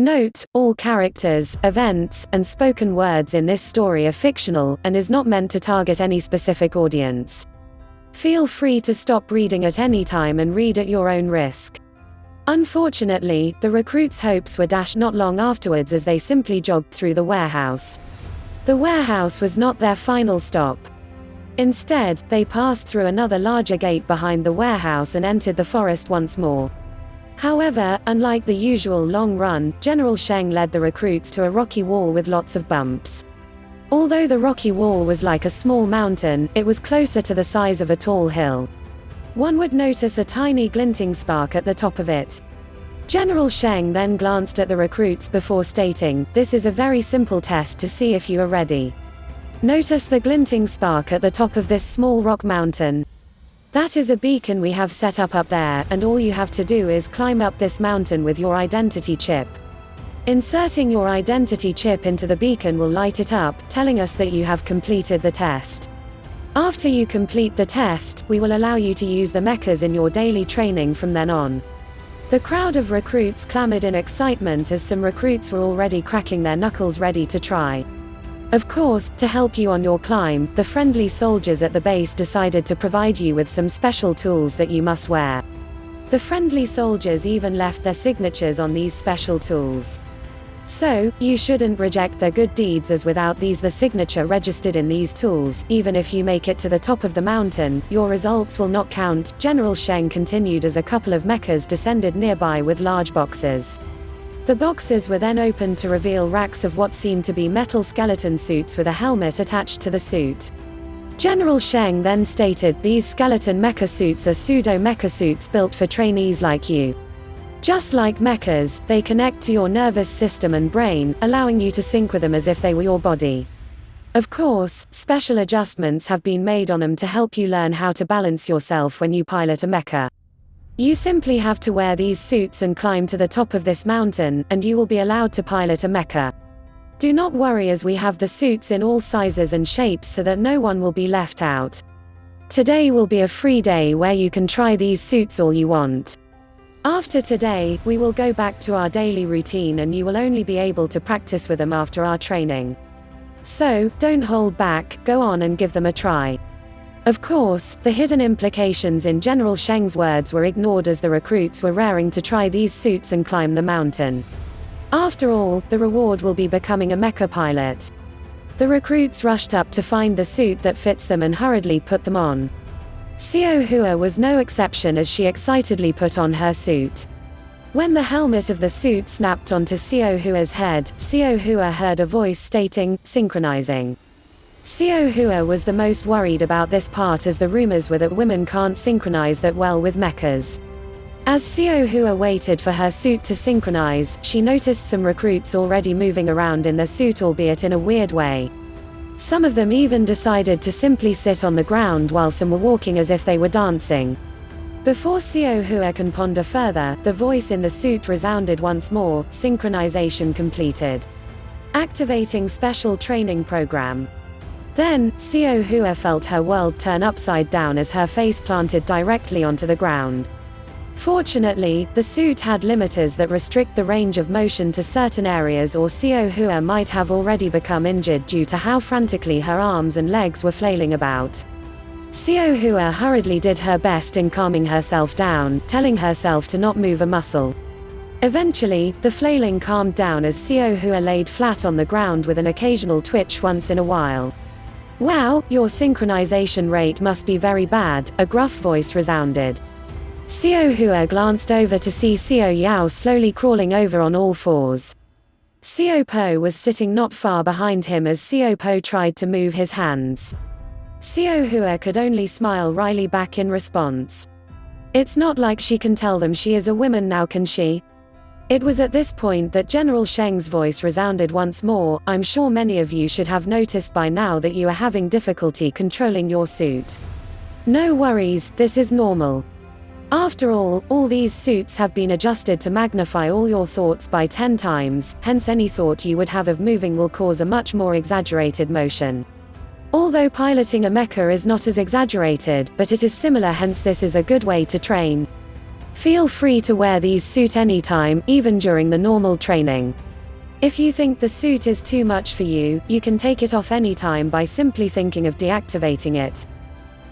Note, all characters, events, and spoken words in this story are fictional, and is not meant to target any specific audience. Feel free to stop reading at any time and read at your own risk. Unfortunately, the recruits' hopes were dashed not long afterwards as they simply jogged through the warehouse. The warehouse was not their final stop. Instead, they passed through another larger gate behind the warehouse and entered the forest once more. However, unlike the usual long run, General Sheng led the recruits to a rocky wall with lots of bumps. Although the rocky wall was like a small mountain, it was closer to the size of a tall hill. One would notice a tiny glinting spark at the top of it. General Sheng then glanced at the recruits before stating, "This is a very simple test to see if you are ready. Notice the glinting spark at the top of this small rock mountain. That is a beacon we have set up there, and all you have to do is climb up this mountain with your identity chip. Inserting your identity chip into the beacon will light it up, telling us that you have completed the test. After you complete the test, we will allow you to use the mechas in your daily training from then on." The crowd of recruits clamored in excitement as some recruits were already cracking their knuckles ready to try. Of course, to help you on your climb, the friendly soldiers at the base decided to provide you with some special tools that you must wear. The friendly soldiers even left their signatures on these special tools. So, you shouldn't reject their good deeds, as without these the signature registered in these tools, even if you make it to the top of the mountain, your results will not count. General Sheng continued as a couple of mechas descended nearby with large boxes. The boxes were then opened to reveal racks of what seemed to be metal skeleton suits with a helmet attached to the suit. General Sheng then stated, "These skeleton mecha suits are pseudo-mecha suits built for trainees like you. Just like mechas, they connect to your nervous system and brain, allowing you to sync with them as if they were your body. Of course, special adjustments have been made on them to help you learn how to balance yourself when you pilot a mecha. You simply have to wear these suits and climb to the top of this mountain, and you will be allowed to pilot a mecha. Do not worry, as we have the suits in all sizes and shapes so that no one will be left out. Today will be a free day where you can try these suits all you want. After today, we will go back to our daily routine and you will only be able to practice with them after our training. So, don't hold back, go on and give them a try." Of course, the hidden implications in General Sheng's words were ignored as the recruits were raring to try these suits and climb the mountain. After all, the reward will be becoming a mecha pilot. The recruits rushed up to find the suit that fits them and hurriedly put them on. Xiao Hua was no exception as she excitedly put on her suit. When the helmet of the suit snapped onto Xiao Hua's head, Xiao Hua heard a voice stating, "Synchronizing." Xiao Hua was the most worried about this part, as the rumors were that women can't synchronize that well with mechas. As Xiao Hua waited for her suit to synchronize, she noticed some recruits already moving around in their suit, albeit in a weird way. Some of them even decided to simply sit on the ground while some were walking as if they were dancing. Before Xiao Hua can ponder further, the voice in the suit resounded once more, "Synchronization completed. Activating special training program." Then, Xiao Hua felt her world turn upside down as her face planted directly onto the ground. Fortunately, the suit had limiters that restrict the range of motion to certain areas, or Xiao Hua might have already become injured due to how frantically her arms and legs were flailing about. Xiao Hua hurriedly did her best in calming herself down, telling herself to not move a muscle. Eventually, the flailing calmed down as Xiao Hua laid flat on the ground with an occasional twitch once in a while. "Wow, your synchronization rate must be very bad," a gruff voice resounded. Xiao Hua glanced over to see Xiao Yao slowly crawling over on all fours. Xiao Po was sitting not far behind him as Xiao Po tried to move his hands. Xiao Hua could only smile wryly back in response. It's not like she can tell them she is a woman now, can she? It was at this point that General Sheng's voice resounded once more. "I'm sure many of you should have noticed by now that you are having difficulty controlling your suit. No worries, this is normal. After all these suits have been adjusted to magnify all your thoughts by 10 times, hence any thought you would have of moving will cause a much more exaggerated motion. Although piloting a mecha is not as exaggerated, but it is similar, hence this is a good way to train. Feel free to wear these suit anytime, even during the normal training. If you think the suit is too much for you, you can take it off anytime by simply thinking of deactivating it.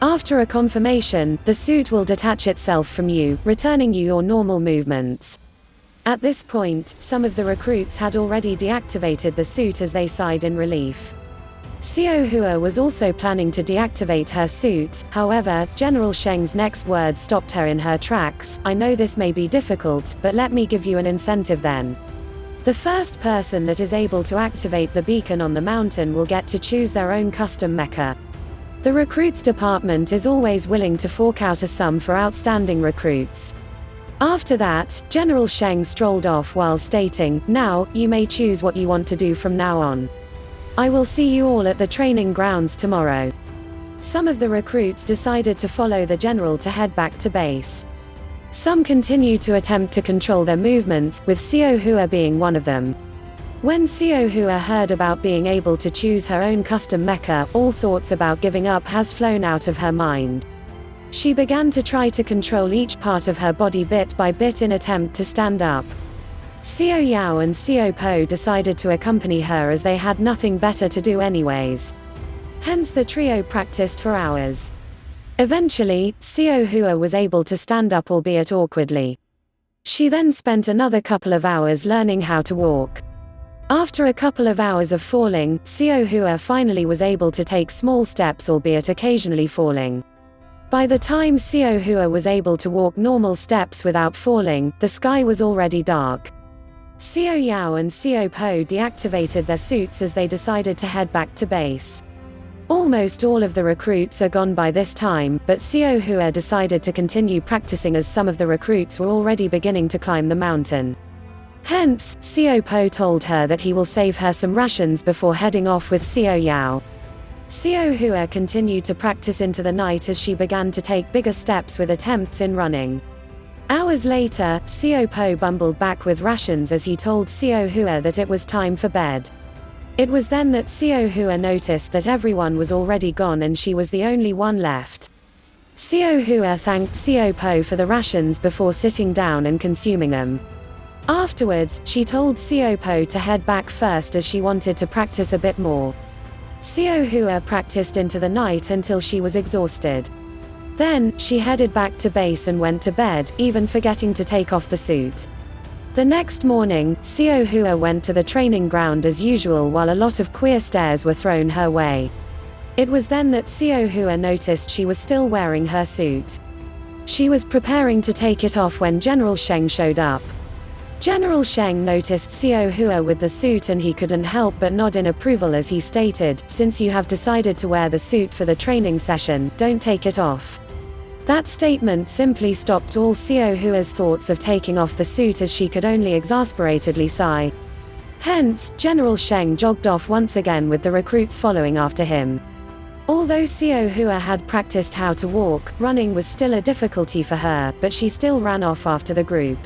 After a confirmation, the suit will detach itself from you, returning you your normal movements. At this point, some of the recruits had already deactivated the suit as they sighed in relief. Xiao Hua was also planning to deactivate her suit, however, General Sheng's next words stopped her in her tracks. I know this may be difficult, but let me give you an incentive then. The first person that is able to activate the beacon on the mountain will get to choose their own custom mecha. The recruits department is always willing to fork out a sum for outstanding recruits. After that, General Sheng strolled off while stating, "Now, you may choose what you want to do from now on. I will see you all at the training grounds tomorrow." Some of the recruits decided to follow the general to head back to base. Some continued to attempt to control their movements, with Xiao Hua being one of them. When Xiao Hua heard about being able to choose her own custom mecha, all thoughts about giving up has flown out of her mind. She began to try to control each part of her body bit by bit in attempt to stand up. Xiao Yao and Xiao Po decided to accompany her as they had nothing better to do anyways. Hence the trio practiced for hours. Eventually, Xiao Hua was able to stand up, albeit awkwardly. She then spent another couple of hours learning how to walk. After a couple of hours of falling, Xiao Hua finally was able to take small steps, albeit occasionally falling. By the time Xiao Hua was able to walk normal steps without falling, the sky was already dark. Xiao Yao and Xiao Po deactivated their suits as they decided to head back to base. Almost all of the recruits are gone by this time, but Xiao Hua decided to continue practicing as some of the recruits were already beginning to climb the mountain. Hence, Xiao Po told her that he will save her some rations before heading off with Xiao Yao. Xiao Hua continued to practice into the night as she began to take bigger steps with attempts in running. Hours later, Xiao Po bumbled back with rations as he told Xiao Hua that it was time for bed. It was then that Xiao Hua noticed that everyone was already gone and she was the only one left. Xiao Hua thanked Xiao Po for the rations before sitting down and consuming them. Afterwards, she told Xiao Po to head back first as she wanted to practice a bit more. Xiao Hua practiced into the night until she was exhausted. Then, she headed back to base and went to bed, even forgetting to take off the suit. The next morning, Xiao Hua went to the training ground as usual while a lot of queer stares were thrown her way. It was then that Xiao Hua noticed she was still wearing her suit. She was preparing to take it off when General Sheng showed up. General Sheng noticed Xiao Hua with the suit and he couldn't help but nod in approval as he stated, "Since you have decided to wear the suit for the training session, don't take it off." That statement simply stopped all Xiao Hua's thoughts of taking off the suit as she could only exasperatedly sigh. Hence, General Sheng jogged off once again with the recruits following after him. Although Xiao Hua had practiced how to walk, running was still a difficulty for her, but she still ran off after the group.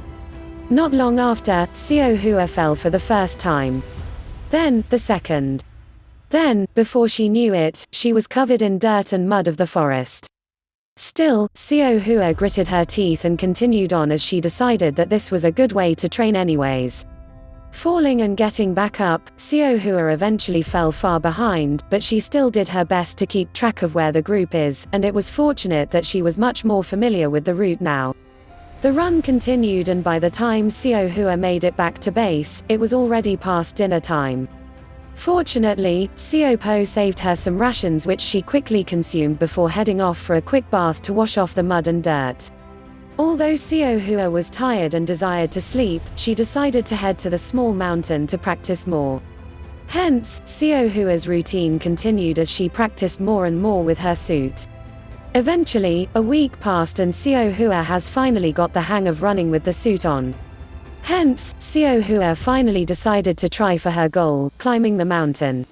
Not long after, Xiao Hua fell for the first time. Then, the second. Then, before she knew it, she was covered in dirt and mud of the forest. Still, Xiao Hua gritted her teeth and continued on as she decided that this was a good way to train anyways. Falling and getting back up, Xiao Hua eventually fell far behind, but she still did her best to keep track of where the group is, and it was fortunate that she was much more familiar with the route now. The run continued and by the time Xiao Hua made it back to base, it was already past dinner time. Fortunately, Xiao Po saved her some rations which she quickly consumed before heading off for a quick bath to wash off the mud and dirt. Although Xiao Hua was tired and desired to sleep, she decided to head to the small mountain to practice more. Hence, Xiao Hua's routine continued as she practiced more and more with her suit. Eventually, a week passed and Xiao Hua has finally got the hang of running with the suit on. Hence, Xiao Hua finally decided to try for her goal, climbing the mountain.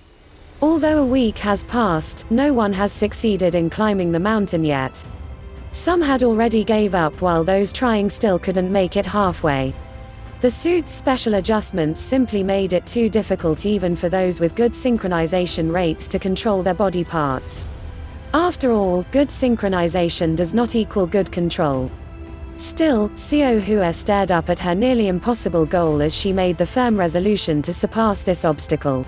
Although a week has passed, no one has succeeded in climbing the mountain yet. Some had already gave up while those trying still couldn't make it halfway. The suit's special adjustments simply made it too difficult even for those with good synchronization rates to control their body parts. After all, good synchronization does not equal good control. Still, Xiao Hua stared up at her nearly impossible goal as she made the firm resolution to surpass this obstacle.